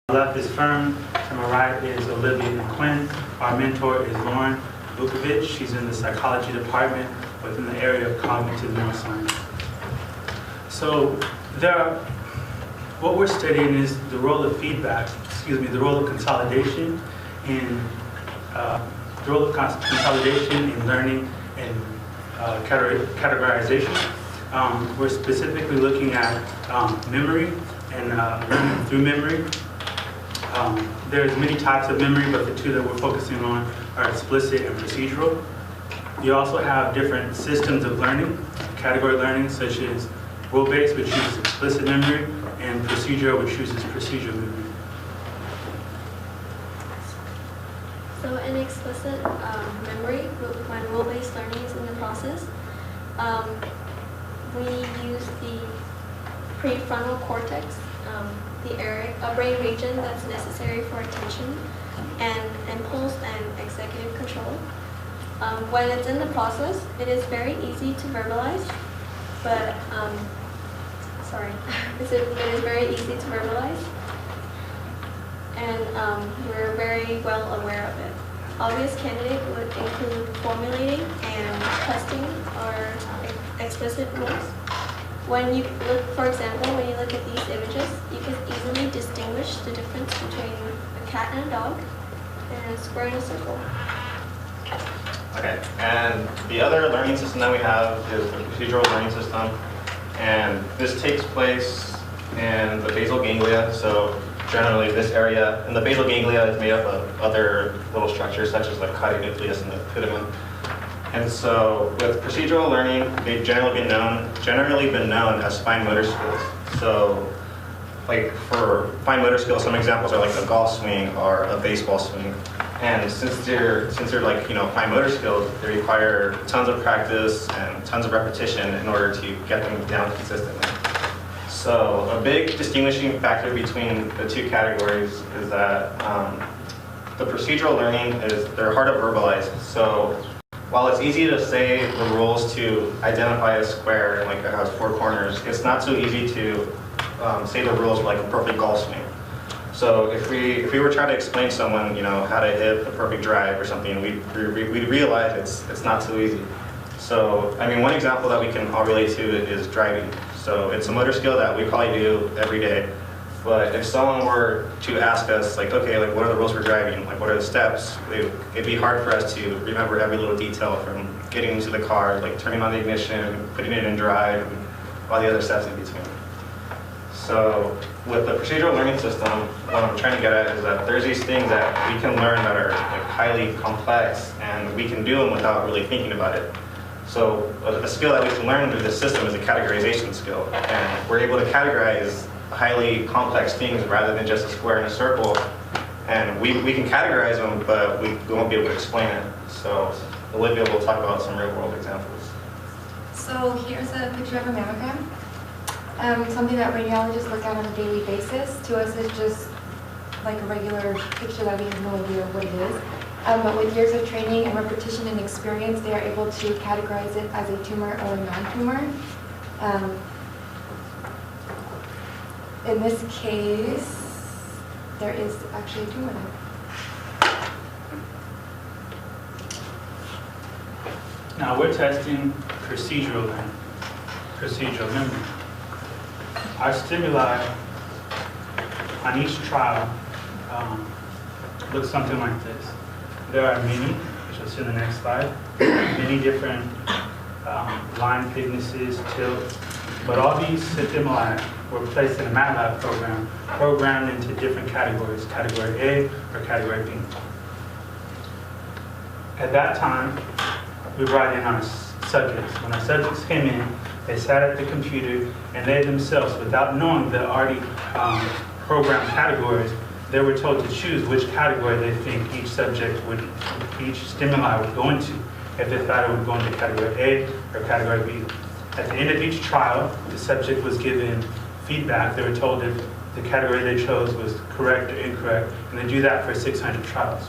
Left is Fern, to my right is Olivia and Quinn. Our mentor is Lauren Vukovic. She's in the psychology department within the area of cognitive neuroscience. So what we're studying is the role of feedback, the role of consolidation in learning and categorization. We're specifically looking at memory and learning through memory. There's many types of memory, but the two that we're focusing on are explicit and procedural. You also have different systems of learning, category learning, such as rule-based, which uses explicit memory, and procedural, which uses procedural memory. So in explicit memory, when rule-based learning is in the process, we use the prefrontal cortex, the brain region that's necessary for attention and impulse and executive control. When it's in the process, it is very easy to verbalize, but it is very easy to verbalize, and we're very well aware of it. Obvious candidate would include formulating and testing our explicit rules. When you look, for example, when you look at these images, you can easily distinguish the difference between a cat and a dog and a square and a circle. Okay, and the other learning system that we have is the procedural learning system, and this takes place in the basal ganglia. So generally this area, and the basal ganglia is made up of other little structures such as the caudate nucleus and the putamen. And so with procedural learning, they've generally been known as fine motor skills. So like for fine motor skills, some examples are like a golf swing or a baseball swing. And since they're like, fine motor skills, they require tons of practice and tons of repetition in order to get them down consistently. So a big distinguishing factor between the two categories is that the procedural learning they're hard to verbalize. So while it's easy to say the rules to identify a square, like it has 4 corners, it's not so easy to say the rules for like a perfect golf swing. So if we were trying to explain to someone, how to hit the perfect drive or something, we'd realize it's not so easy. So, one example that we can all relate to is driving. So it's a motor skill that we probably do every day. But if someone were to ask us, what are the rules for driving? What are the steps? It'd be hard for us to remember every little detail from getting into the car, turning on the ignition, putting it in drive, and all the other steps in between. So with the procedural learning system, what I'm trying to get at is that there's these things that we can learn that are highly complex, and we can do them without really thinking about it. So a skill that we can learn through this system is a categorization skill, and we're able to categorize highly complex things rather than just a square and a circle. And we can categorize them, but we won't be able to explain it. So Olivia will talk about some real world examples. So here's a picture of a mammogram. Something that radiologists look at on a daily basis. To us, it's just like a regular picture that we have no idea what it is. But with years of training and repetition and experience, they are able to categorize it as a tumor or a non-tumor. In this case, there is actually a tumor there. Now we're testing procedural memory. Our stimuli on each trial look something like this. There are many, which you'll see in the next slide, many different line thicknesses, tilts, but all these stimuli were placed in a MATLAB program, programmed into different categories, category A or category B. At that time, we brought in our subjects. When our subjects came in, they sat at the computer, and they themselves, without knowing the already programmed categories, they were told to choose which category they think each stimuli would go into. If they thought it would go into category A or category B. At the end of each trial, the subject was given feedback. They were told if the category they chose was correct or incorrect, and they do that for 600 trials.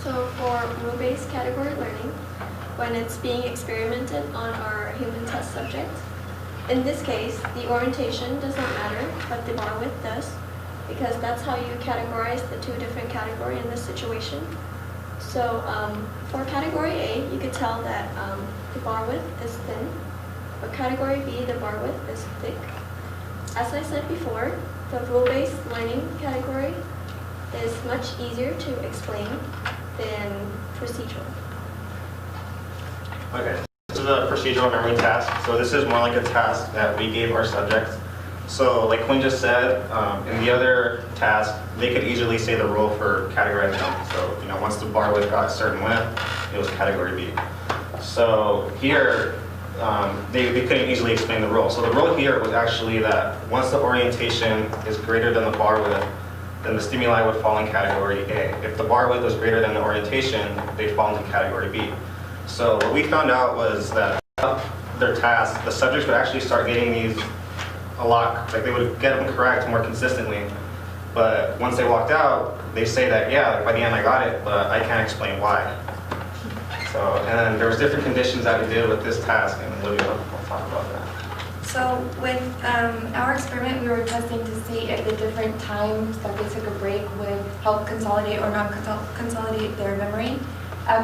So for rule-based category learning, when it's being experimented on our human test subject, In this case, the orientation does not matter, but the bar width does, because that's how you categorize the two different categories in this situation. So for category A, you could tell that the bar width is thin. For category B, the bar width is thick. As I said before, the rule-based learning category is much easier to explain than procedural. Okay, this is a procedural memory task. So this is more like a task that we gave our subjects. So like Quinn just said, in the other task, they could easily say the rule for categorizing them. So once the bar width got a certain width, it was category B. So here, they couldn't easily explain the rule. So the rule here was actually that once the orientation is greater than the bar width, then the stimuli would fall in category A. If the bar width was greater than the orientation, they'd fall into category B. So what we found out was that their task, the subjects would actually start getting these a lot, like they would get them correct more consistently. But once they walked out, they say that, yeah, like by the end I got it, but I can't explain why. So, and then there was different conditions that we did with this task, and Olivia will talk about that. So with our experiment, we were testing to see if the different times that they took a break would help consolidate or not consolidate their memory.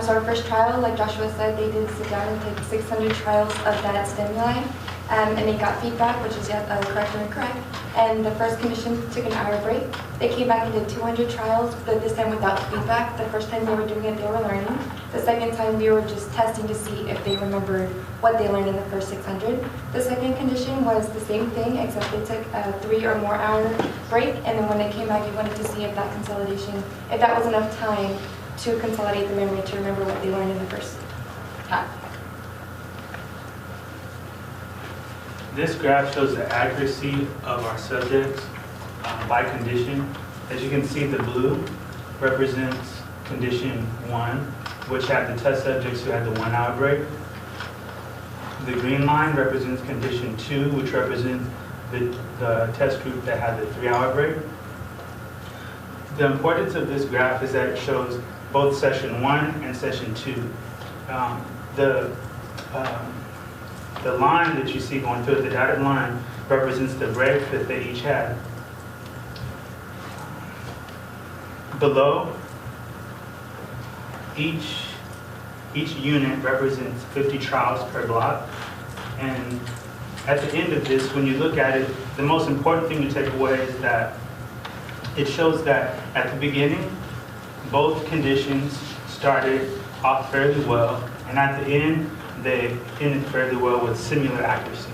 So our first trial, like Joshua said, they did sit down and take 600 trials of that stimuli, and they got feedback, which is correct or incorrect. And the first condition took an hour break. They came back and did 200 trials, but this time without feedback. The first time they were doing it, they were learning. The second time, we were just testing to see if they remembered what they learned in the first 600. The second condition was the same thing, except they took a 3 or more hour break, and then when they came back, we wanted to see if that consolidation, if that was enough time to consolidate the memory to remember what they learned in the first half. This graph shows the accuracy of our subjects by condition. As you can see, the blue represents condition 1, which had the test subjects who had the 1 hour break. The green line represents condition 2, which represents the test group that had the 3 hour break. The importance of this graph is that it shows both session 1 and session 2. The line that you see going through it, the dotted line, represents the break that they each had. Below, each unit represents 50 trials per block. And at the end of this, when you look at it, the most important thing to take away is that it shows that at the beginning, both conditions started off fairly well, and at the end, they ended fairly well with similar accuracy.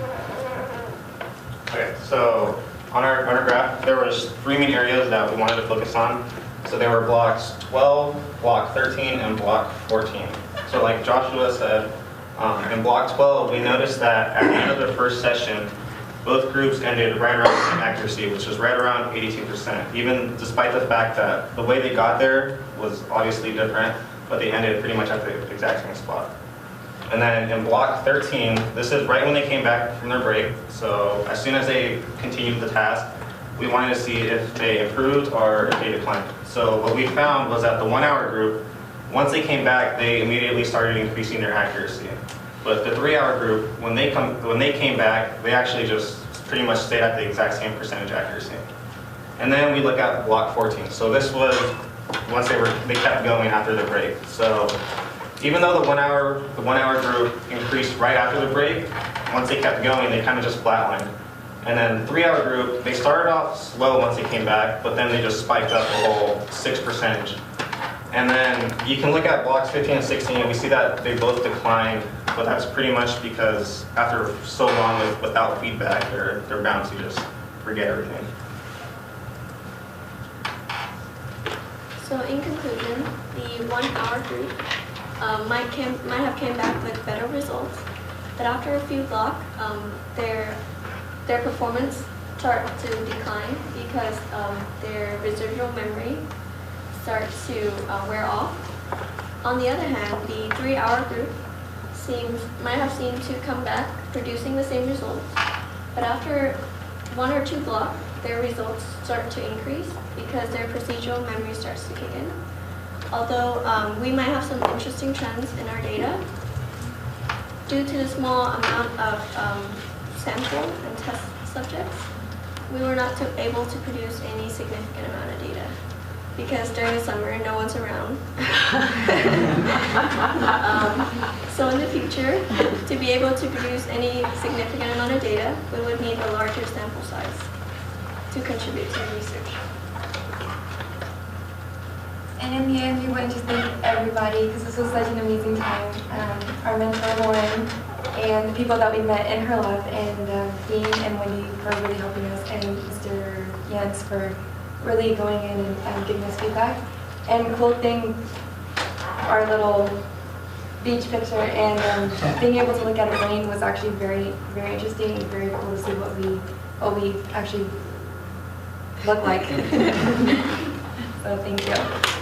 Okay, so on our graph, there was 3 main areas that we wanted to focus on. So they were blocks 12, block 13, and block 14. So like Joshua said, in block 12, we noticed that at the end of the first session, both groups ended right around the same accuracy, which was right around 82%, even despite the fact that the way they got there was obviously different, but they ended pretty much at the exact same spot. And then in block 13, this is right when they came back from their break. So as soon as they continued the task, we wanted to see if they improved or if they declined. So what we found was that the 1 hour group, once they came back, they immediately started increasing their accuracy. But the 3 hour group, when they came back, they actually just pretty much stayed at the exact same percentage accuracy. And then we look at block 14. So this was once they kept going after the break. So even though the 1 hour group increased right after the break, once they kept going, they kind of just flatlined. And then the 3 hour group, they started off slow once they came back, but then they just spiked up a whole 6%. And then you can look at blocks 15 and 16, and we see that they both declined, but that's pretty much because after so long without feedback, they're bound to just forget everything. So in conclusion, the 1 hour group might have came back with better results, but after a few blocks, their performance starts to decline because their residual memory starts to wear off. On the other hand, the 3 hour group might have seemed to come back producing the same results, but after 1 or 2 blocks, their results start to increase because their procedural memory starts to kick in. Although we might have some interesting trends in our data, due to the small amount of sample and test subjects, we were not able to produce any significant amount of data because during the summer no one's around. So in the future, to be able to produce any significant amount of data, we would need a larger sample size to contribute to the research. And in the end, we want to thank everybody because this was such an amazing time. Our mentor, Lauren, and the people that we met in her lab, and Dean and Wendy for really helping us, and Mr. Jens for really going in and giving us feedback. And quoting our little beach picture and being able to look at it rain was actually very, very interesting and very cool to see what we actually look like. So thank you.